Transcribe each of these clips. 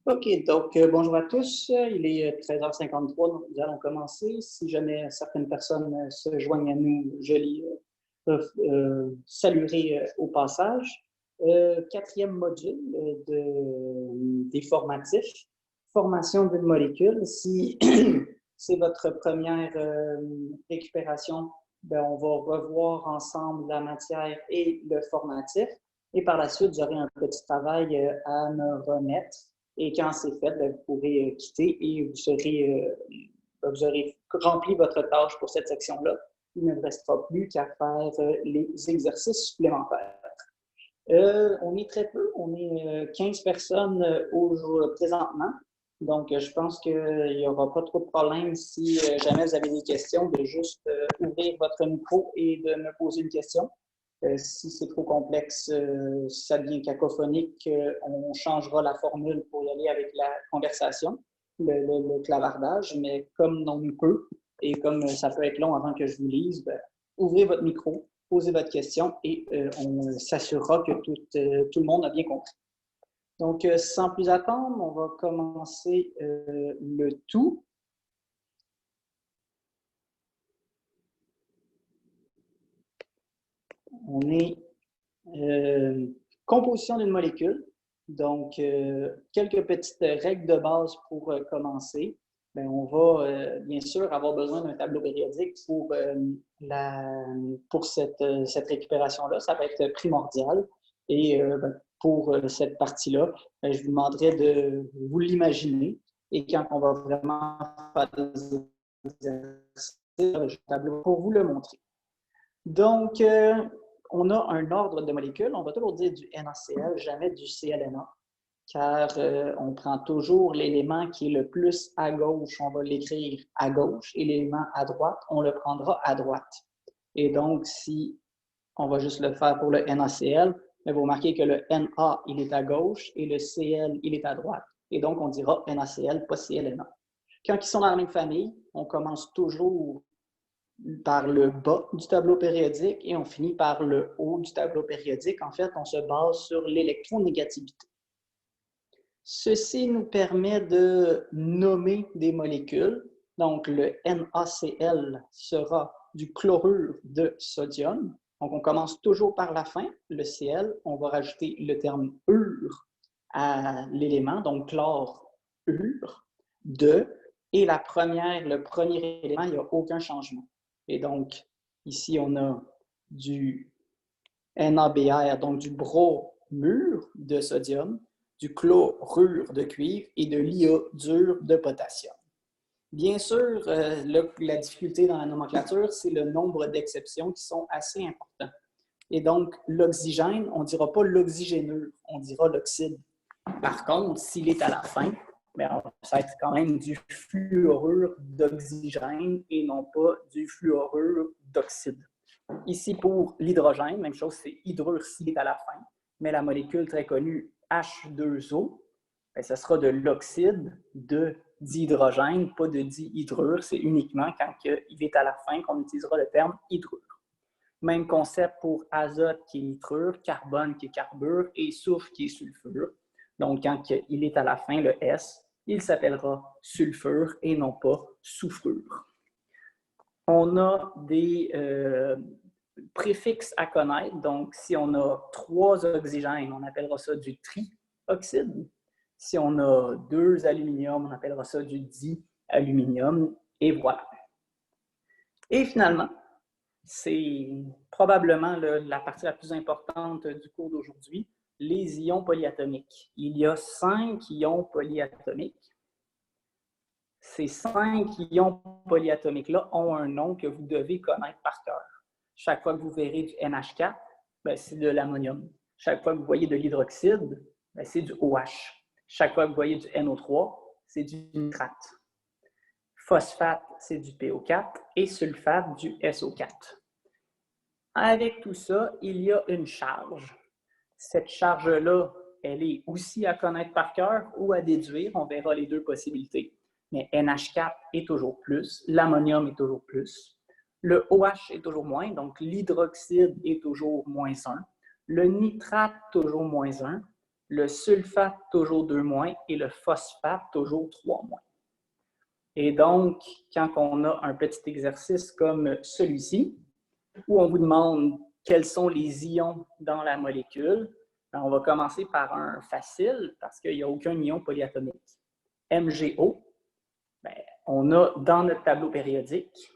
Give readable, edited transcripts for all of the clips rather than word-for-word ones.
OK, donc bonjour à tous. Il est 13h53, donc nous allons commencer. Si jamais certaines personnes se joignent à nous, je les saluerai au passage. Quatrième module des formatifs, formation d'une molécule. Si c'est votre première récupération, ben, on va revoir ensemble la matière et le formatif. Et par la suite, j'aurai un petit travail à me remettre. Et quand c'est fait, bien, vous pourrez quitter et vous aurez rempli votre tâche pour cette section-là. Il ne vous restera plus qu'à faire les exercices supplémentaires. On est très peu, on est 15 personnes présentement. Donc, je pense qu'il n'y aura pas trop de problème si jamais vous avez des questions, de juste ouvrir votre micro et de me poser une question. Si c'est trop complexe, si ça devient cacophonique, on changera la formule pour y aller avec la conversation, le clavardage, mais comme on peut et comme ça peut être long avant que je vous lise, ben, ouvrez votre micro, posez votre question et on s'assurera que tout le monde a bien compris. Donc, sans plus attendre, on va commencer le tout. On est composition d'une molécule. Donc, quelques petites règles de base pour commencer. Bien, on va bien sûr avoir besoin d'un tableau périodique pour cette récupération-là. Ça va être primordial. Et pour cette partie-là, je vous demanderai de vous l'imaginer. Et quand on va vraiment faire des exercices, j'ai un tableau pour vous le montrer. Donc, on a un ordre de molécules. On va toujours dire du NaCl, jamais du ClNa, car on prend toujours l'élément qui est le plus à gauche, on va l'écrire à gauche, et l'élément à droite, on le prendra à droite. Et donc, si on va juste le faire pour le NaCl, vous remarquez que le Na, il est à gauche, et le Cl, il est à droite. Et donc, on dira NaCl, pas ClNa. Quand ils sont dans la même famille, on commence toujours par le bas du tableau périodique et on finit par le haut du tableau périodique. En fait, on se base sur l'électronégativité. Ceci nous permet de nommer des molécules. Donc, le NaCl sera du chlorure de sodium. Donc, on commence toujours par la fin. Le Cl, on va rajouter le terme ure à l'élément, donc chlore, ure, de, et le premier élément, il n'y a aucun changement. Et donc, ici, on a du NaBr, donc du bromure de sodium, du chlorure de cuivre et de l'iodure de potassium. Bien sûr, la difficulté dans la nomenclature, c'est le nombre d'exceptions qui sont assez importants. Et donc, l'oxygène, on ne dira pas l'oxygénure, on dira l'oxyde. Par contre, s'il est à la fin, bien, ça va être quand même du fluorure d'oxygène et non pas du fluorure d'oxyde. Ici, pour l'hydrogène, même chose, c'est hydrure s'il est à la fin, mais la molécule très connue H2O, bien, ce sera de l'oxyde de dihydrogène, pas de dihydrure. C'est uniquement quand il est à la fin qu'on utilisera le terme hydrure. Même concept pour azote qui est nitrure, carbone qui est carbure et soufre qui est sulfure. Donc, quand il est à la fin, le S, il s'appellera sulfure et non pas soufrure. On a des préfixes à connaître. Donc, si on a 3 oxygènes, on appellera ça du trioxyde. Si on a 2 aluminium, on appellera ça du dialuminium. Et voilà. Et finalement, c'est probablement la partie la plus importante du cours d'aujourd'hui, les ions polyatomiques. Il y a 5 ions polyatomiques. Ces 5 ions polyatomiques-là ont un nom que vous devez connaître par cœur. Chaque fois que vous verrez du NH4, ben, c'est de l'ammonium. Chaque fois que vous voyez de l'hydroxyde, ben, c'est du OH. Chaque fois que vous voyez du NO3, c'est du nitrate. Phosphate, c'est du PO4 et sulfate, du SO4. Avec tout ça, il y a une charge. Cette charge-là, elle est aussi à connaître par cœur ou à déduire. On verra les deux possibilités. Mais NH4 est toujours plus, l'ammonium est toujours plus. Le OH est toujours moins, donc l'hydroxyde est toujours moins 1. Le nitrate, toujours moins 1. le sulfate, toujours 2-, et le phosphate, toujours 3-. Et donc, quand on a un petit exercice comme celui-ci, où on vous demande quels sont les ions dans la molécule, on va commencer par un facile, parce qu'il n'y a aucun ion polyatomique. MgO, on a dans notre tableau périodique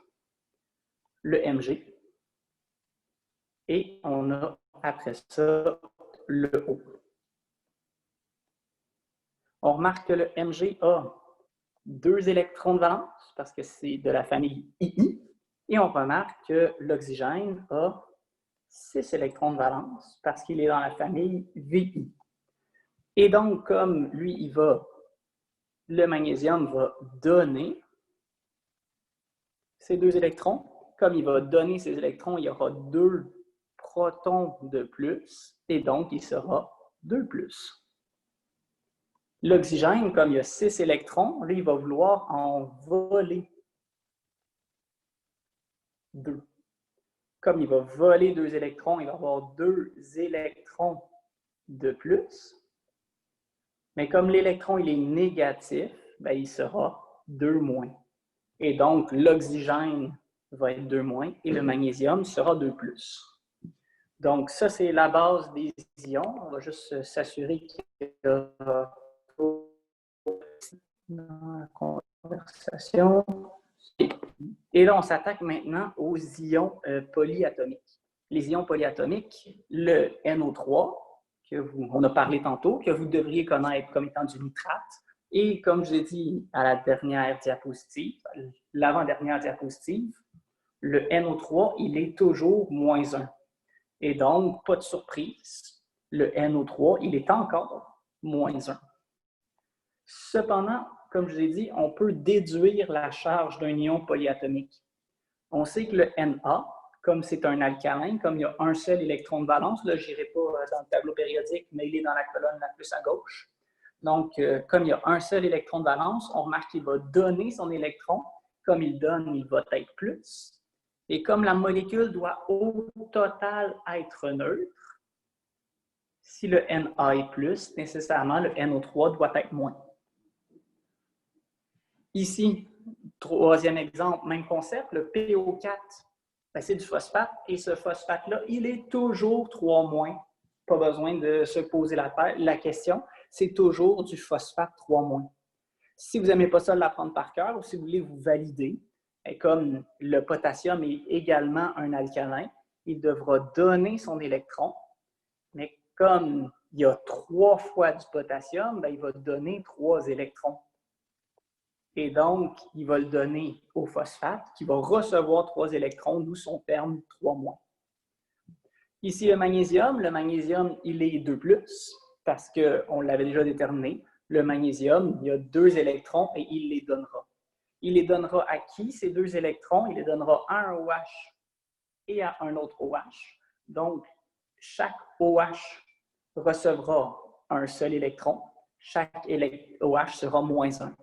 le Mg, et on a après ça le O. On remarque que le Mg a 2 électrons de valence, parce que c'est de la famille II, et on remarque que l'oxygène a 6 électrons de valence, parce qu'il est dans la famille Vi. Et donc, comme lui, le magnésium va donner ces 2 électrons. Comme il va donner ces électrons, il y aura 2 protons de plus, et donc il sera 2+. L'oxygène, comme il y a 6 électrons, lui, il va vouloir en voler 2. Comme il va voler 2 électrons, il va avoir 2 électrons de plus. Mais comme l'électron il est négatif, il sera 2-. Et donc, l'oxygène va être 2- et le magnésium sera 2+. Donc, ça, c'est la base des ions. On va juste s'assurer qu'il y a dans la conversation. Et là, on s'attaque maintenant aux ions polyatomiques. Les ions polyatomiques, le NO3, on a parlé tantôt, que vous devriez connaître comme étant du nitrate. Et comme je l'ai dit à la dernière diapositive, l'avant-dernière diapositive, le NO3, il est toujours -1. Et donc, pas de surprise, le NO3, il est encore -1. Cependant, comme je l'ai dit, on peut déduire la charge d'un ion polyatomique. On sait que le Na, comme c'est un alcalin, comme il y a un seul électron de valence, là, je n'irai pas dans le tableau périodique, mais il est dans la colonne la plus à gauche. Donc, comme il y a un seul électron de valence, on remarque qu'il va donner son électron. Comme il donne, il va être plus. Et comme la molécule doit au total être neutre, si le Na est plus, nécessairement le NO3 doit être moins. Ici, troisième exemple, même concept, le PO4, c'est du phosphate, et ce phosphate-là, il est toujours 3-. Pas besoin de se poser la question, c'est toujours du phosphate 3-. Si vous n'aimez pas ça l'apprendre par cœur, ou si vous voulez vous valider, comme le potassium est également un alcalin, il devra donner son électron, mais comme il y a 3 fois du potassium, il va donner 3 électrons. Et donc, il va le donner au phosphate, qui va recevoir 3 électrons, d'où son terme 3-. Ici, le magnésium, il est 2+, parce qu'on l'avait déjà déterminé. Le magnésium, il y a 2 électrons et il les donnera. Il les donnera à qui, ces 2 électrons? Il les donnera à un OH et à un autre OH. Donc, chaque OH recevra un seul électron. Chaque OH sera -1.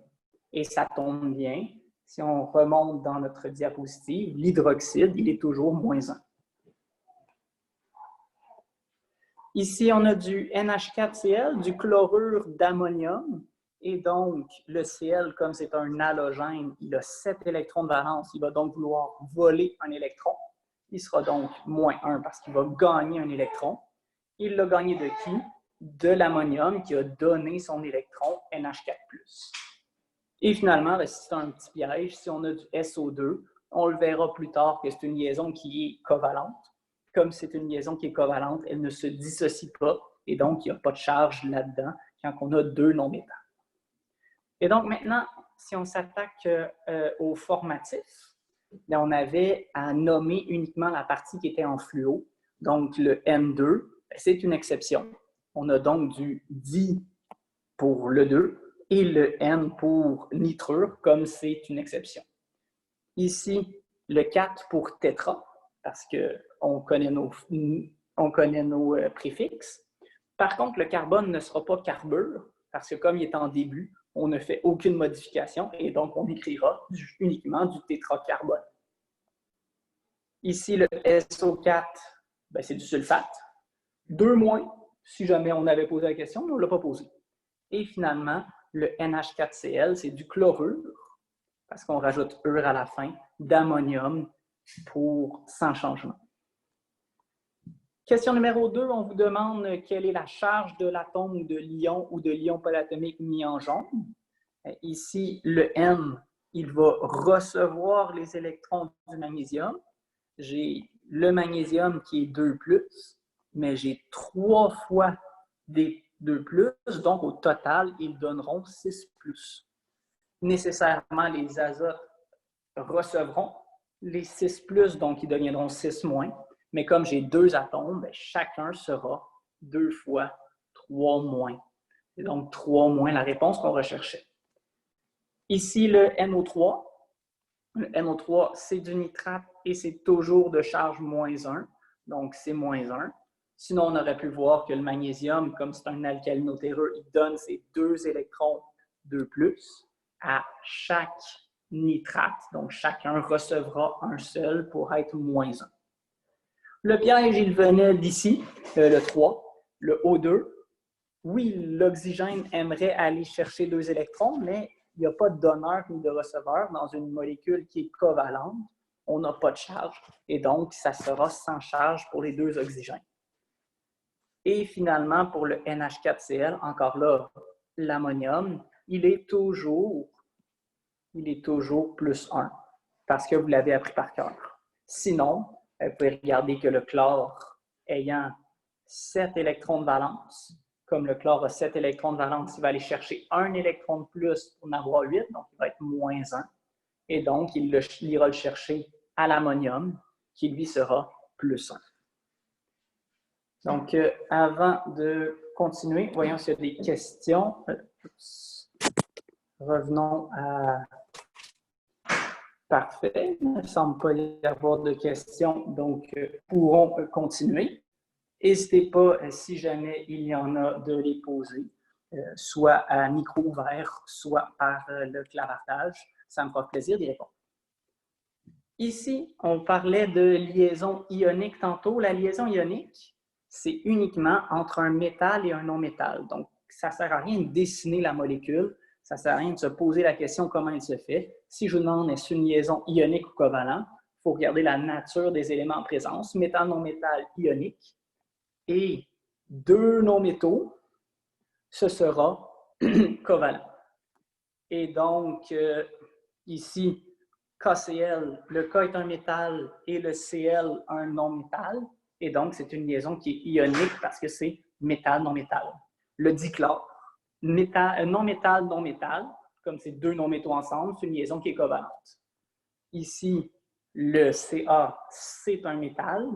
Et ça tombe bien, si on remonte dans notre diapositive, l'hydroxyde, il est toujours -1. Ici, on a du NH4Cl, du chlorure d'ammonium. Et donc, le Cl, comme c'est un halogène, il a 7 électrons de valence. Il va donc vouloir voler un électron. Il sera donc -1 parce qu'il va gagner un électron. Il l'a gagné de qui? De l'ammonium qui a donné son électron NH4+. Et finalement, c'est un petit piège. Si on a du SO2, on le verra plus tard que c'est une liaison qui est covalente. Comme c'est une liaison qui est covalente, elle ne se dissocie pas et donc il n'y a pas de charge là-dedans quand on a 2 non-métals. Et donc maintenant, si on s'attaque au formatif, on avait à nommer uniquement la partie qui était en fluo. Donc le N2, c'est une exception. On a donc du di pour le 2 et le N pour nitrure, comme c'est une exception. Ici, le 4 pour tétra, parce qu'on connaît nos préfixes. Par contre, le carbone ne sera pas carbure, parce que comme il est en début, on ne fait aucune modification et donc on écrira uniquement du tétracarbone. Ici, le SO4, c'est du sulfate. 2-, si jamais on avait posé la question, mais on ne l'a pas posé. Et finalement, le NH4Cl, c'est du chlorure, parce qu'on rajoute ure à la fin, d'ammonium sans changement. Question numéro 2, on vous demande quelle est la charge de l'atome de l'ion polyatomique mis en jaune. Ici, le N, il va recevoir les électrons du magnésium. J'ai le magnésium qui est 2+, mais j'ai 3 fois des 2+, donc au total, ils donneront 6+. Nécessairement, les azotes recevront les 6+, donc ils deviendront 6-. Mais comme j'ai 2 atomes, bien, chacun sera 2 fois 3-. Et donc 3-, la réponse qu'on recherchait. Ici, le NO3. Le NO3, c'est du nitrate et c'est toujours de charge -1, donc c'est -1. Sinon, on aurait pu voir que le magnésium, comme c'est un alcalinotéreux, il donne ses 2 électrons 2+, à chaque nitrate. Donc, chacun recevra un seul pour être -1. Le piège, il venait d'ici, le 3, le O2. Oui, l'oxygène aimerait aller chercher 2 électrons, mais il n'y a pas de donneur ni de receveur dans une molécule qui est covalente. On n'a pas de charge et donc ça sera sans charge pour les 2 oxygènes. Et finalement, pour le NH4Cl, encore là, l'ammonium, il est toujours +1 parce que vous l'avez appris par cœur. Sinon, vous pouvez regarder que le chlore ayant 7 électrons de valence, comme le chlore a 7 électrons de valence, il va aller chercher 1 électron de plus pour en avoir 8, donc il va être -1. Et donc, il ira le chercher à l'ammonium, qui lui sera +1. Donc, avant de continuer, voyons s'il y a des questions. Revenons à... Parfait. Il ne semble pas y avoir de questions, donc pourrons continuer. N'hésitez pas, si jamais il y en a, de les poser, soit à micro ouvert, soit par le clavardage. Ça me fera plaisir d'y répondre. Ici, on parlait de liaison ionique tantôt. La liaison ionique, c'est uniquement entre un métal et un non-métal. Donc, ça ne sert à rien de dessiner la molécule. Ça ne sert à rien de se poser la question comment elle se fait. Si je vous demande est-ce une liaison ionique ou covalente, il faut regarder la nature des éléments en présence. Métal, non-métal, ionique. Et 2 non-métaux, ce sera covalent. Et donc, ici, KCl, le K est un métal et le Cl un non-métal. Et donc, c'est une liaison qui est ionique parce que c'est métal-non-métal. Le dichlore, non-métal, non-métal, comme c'est 2 non-métaux ensemble, c'est une liaison qui est covalente. Ici, le Ca, c'est un métal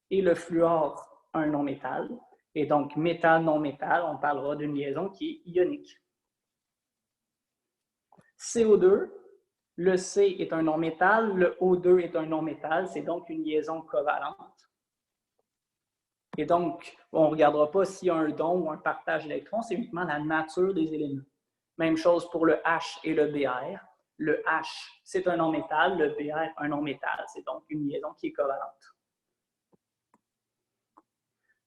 et le fluor, un non-métal. Et donc, métal-non-métal, on parlera d'une liaison qui est ionique. CO2, le C est un non-métal, le O2 est un non-métal, c'est donc une liaison covalente. Et donc, on ne regardera pas s'il y a un don ou un partage d'électrons, c'est uniquement la nature des éléments. Même chose pour le H et le Br. Le H, c'est un non-métal, le Br, un non-métal. C'est donc une liaison qui est covalente.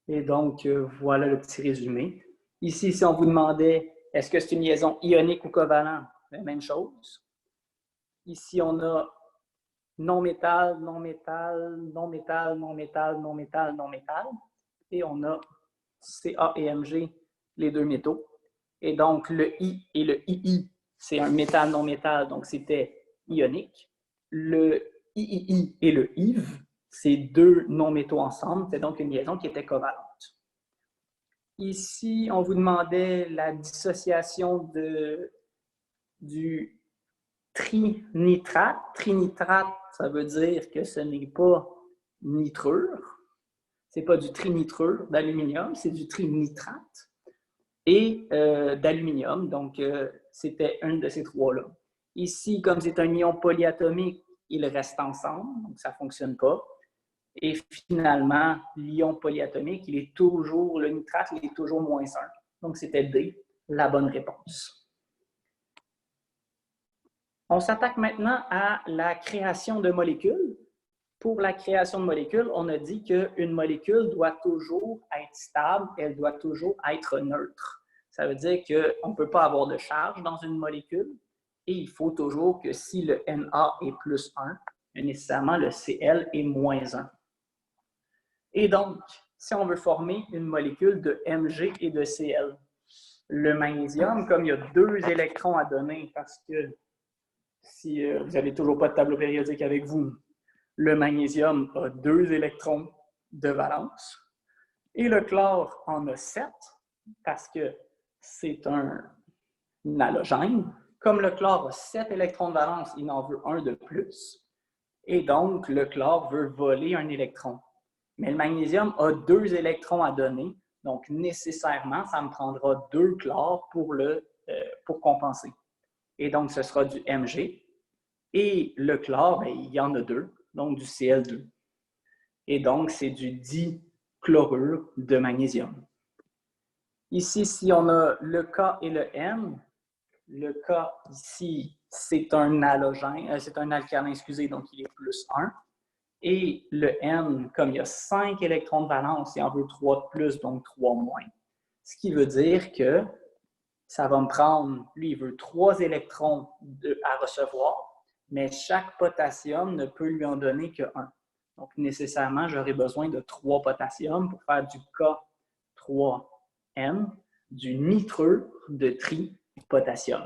Et donc, voilà le petit résumé. Ici, si on vous demandait, est-ce que c'est une liaison ionique ou covalente? Même chose. Ici, on a non-métal, non-métal, non-métal, non-métal, non-métal, non-métal. Et on a Ca et Mg, les 2 métaux. Et donc, le I et le II, c'est un métal non-métal, donc c'était ionique. Le III et le IV, c'est 2 non-métaux ensemble, c'est donc une liaison qui était covalente. Ici, on vous demandait la dissociation du trinitrate. Trinitrate, ça veut dire que ce n'est pas nitrure. Ce n'est pas du trinitrure d'aluminium, c'est du trinitrate et d'aluminium. Donc, c'était un de ces 3-là. Ici, comme c'est un ion polyatomique, ils restent ensemble, donc ça ne fonctionne pas. Et finalement, l'ion polyatomique, le nitrate, il est toujours -1. Donc, c'était D, la bonne réponse. On s'attaque maintenant à la création de molécules. Pour la création de molécules, on a dit qu'une molécule doit toujours être stable, elle doit toujours être neutre. Ça veut dire qu'on ne peut pas avoir de charge dans une molécule et il faut toujours que si le Na est plus 1, nécessairement le Cl est moins 1. Et donc, si on veut former une molécule de Mg et de Cl, le magnésium, comme il y a 2 électrons à donner, parce que si vous n'avez toujours pas de tableau périodique avec vous, le magnésium a 2 électrons de valence et le chlore en a 7 parce que c'est un halogène. Comme le chlore a 7 électrons de valence, il en veut un de plus. Et donc, le chlore veut voler un électron. Mais le magnésium a 2 électrons à donner. Donc, nécessairement, ça me prendra 2 chlores pour compenser. Et donc, ce sera du Mg. Et le chlore, bien, il y en a 2, donc du Cl2. Et donc, c'est du dichlorure de magnésium. Ici, si on a le K et le N, le K ici, c'est un halogène, c'est un alcalin, excusez, donc il est plus 1. Et le N, comme il y a 5 électrons de valence, il en veut 3 de plus, donc 3 moins. Ce qui veut dire que ça va me prendre, lui, il veut 3 électrons à recevoir, mais chaque potassium ne peut lui en donner que 1. Donc, nécessairement, j'aurai besoin de 3 potassium pour faire du K3N, du nitreux de tripotassium.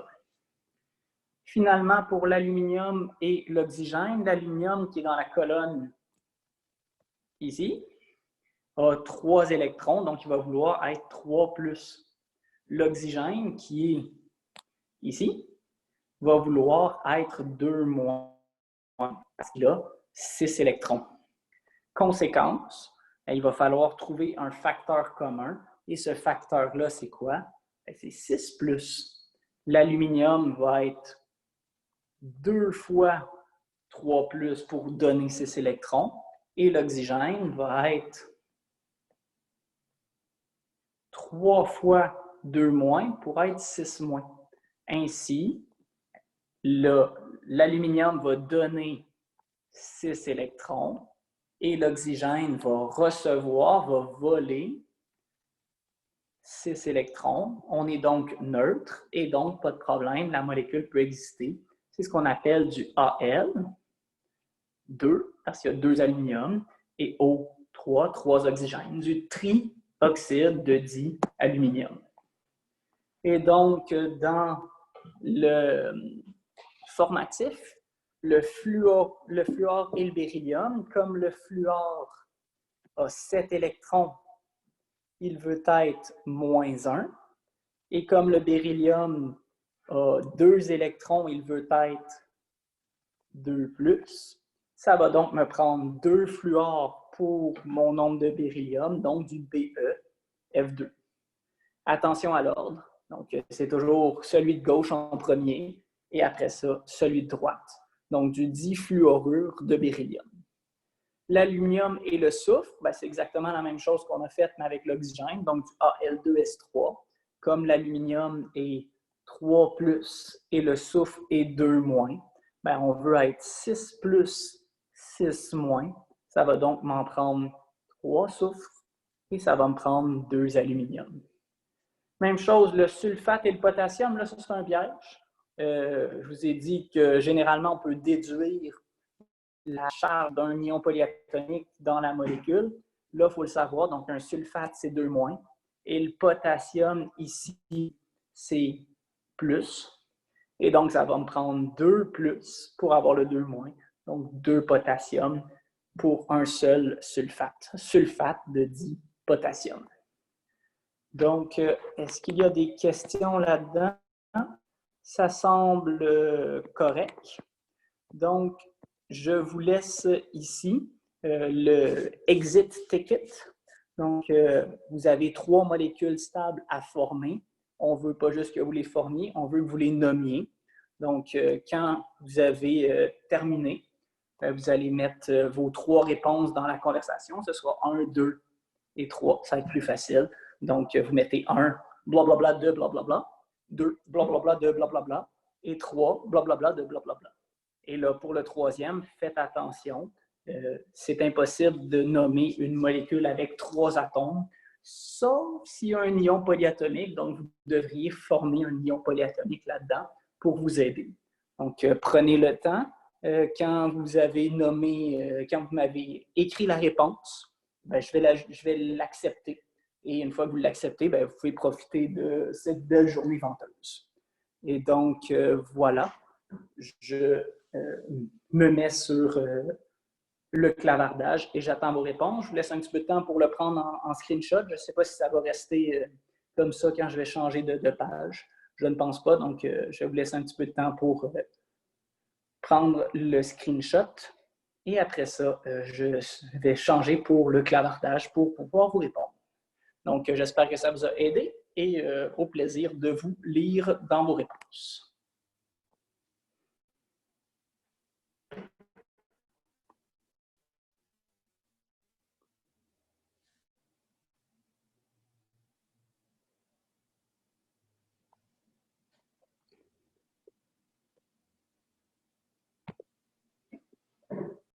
Finalement, pour l'aluminium et l'oxygène, l'aluminium qui est dans la colonne ici a 3 électrons, donc il va vouloir être 3 plus. L'oxygène qui est ici va vouloir être 2 moins parce qu'il a 6 électrons. Conséquence, il va falloir trouver un facteur commun et ce facteur-là, c'est quoi? C'est 6 plus. L'aluminium va être 2 fois 3 plus pour donner 6 électrons et l'oxygène va être 3 fois 2 moins pour être 6 moins. Ainsi, l'aluminium va donner 6 électrons et l'oxygène va recevoir, va voler 6 électrons. On est donc neutre et donc pas de problème, la molécule peut exister. C'est ce qu'on appelle du Al, 2, parce qu'il y a 2 aluminiums, et O3, 3 oxygènes, du trioxyde de dialuminium. Et donc, dans le formatif, le fluor et le beryllium, comme le fluor a 7 électrons, il veut être moins 1. Et comme le beryllium a 2 électrons, il veut être 2 plus. Ça va donc me prendre 2 fluors pour mon nombre de beryllium, donc du BeF2. Attention à l'ordre. Donc, c'est toujours celui de gauche en premier et après ça, celui de droite. Donc, du difluorure de beryllium. L'aluminium et le soufre, c'est exactement la même chose qu'on a faite, mais avec l'oxygène, donc du Al2S3. Comme l'aluminium est 3 plus et le soufre est 2 moins, on veut être 6 plus, 6 moins. Ça va donc m'en prendre 3 soufres et ça va me prendre 2 aluminium. Même chose, le sulfate et le potassium, là, ça c'est un piège. Je vous ai dit que généralement, on peut déduire la charge d'un ion polyatomique dans la molécule. Là, il faut le savoir. Donc, un sulfate, c'est 2 moins. Et le potassium, ici, c'est plus. Et donc, ça va me prendre 2 plus pour avoir le 2 moins. Donc, 2 potassium pour un seul sulfate. Sulfate de dipotassium. Donc, est-ce qu'il y a des questions là-dedans? Ça semble correct. Donc, je vous laisse ici le exit ticket. Donc, vous avez 3 molécules stables à former. On ne veut pas juste que vous les formiez, on veut que vous les nommiez. Donc, quand vous avez terminé, vous allez mettre vos 3 réponses dans la conversation. Ce sera 1, 2 et 3. Ça va être plus facile. Donc, vous mettez 1, blablabla, 2, blablabla, 2, blablabla, 2, blablabla, et 3, blablabla, 2, blablabla. Et là, pour le troisième, faites attention. c'est impossible de nommer une molécule avec 3 atomes, sauf s'il y a un ion polyatomique. Donc, vous devriez former un ion polyatomique là-dedans pour vous aider. Donc, prenez le temps. Quand vous avez nommé, quand vous m'avez écrit la réponse, ben, je vais l'accepter. Et une fois que vous l'acceptez, ben, vous pouvez profiter de cette belle journée venteuse. Et donc, voilà, je me mets sur le clavardage et j'attends vos réponses. Je vous laisse un petit peu de temps pour le prendre en screenshot. Je ne sais pas si ça va rester comme ça quand je vais changer de page. Je ne pense pas, donc je vais vous laisser un petit peu de temps pour prendre le screenshot. Et après ça, je vais changer pour le clavardage pour pouvoir vous répondre. Donc, j'espère que ça vous a aidé et au plaisir de vous lire dans vos réponses.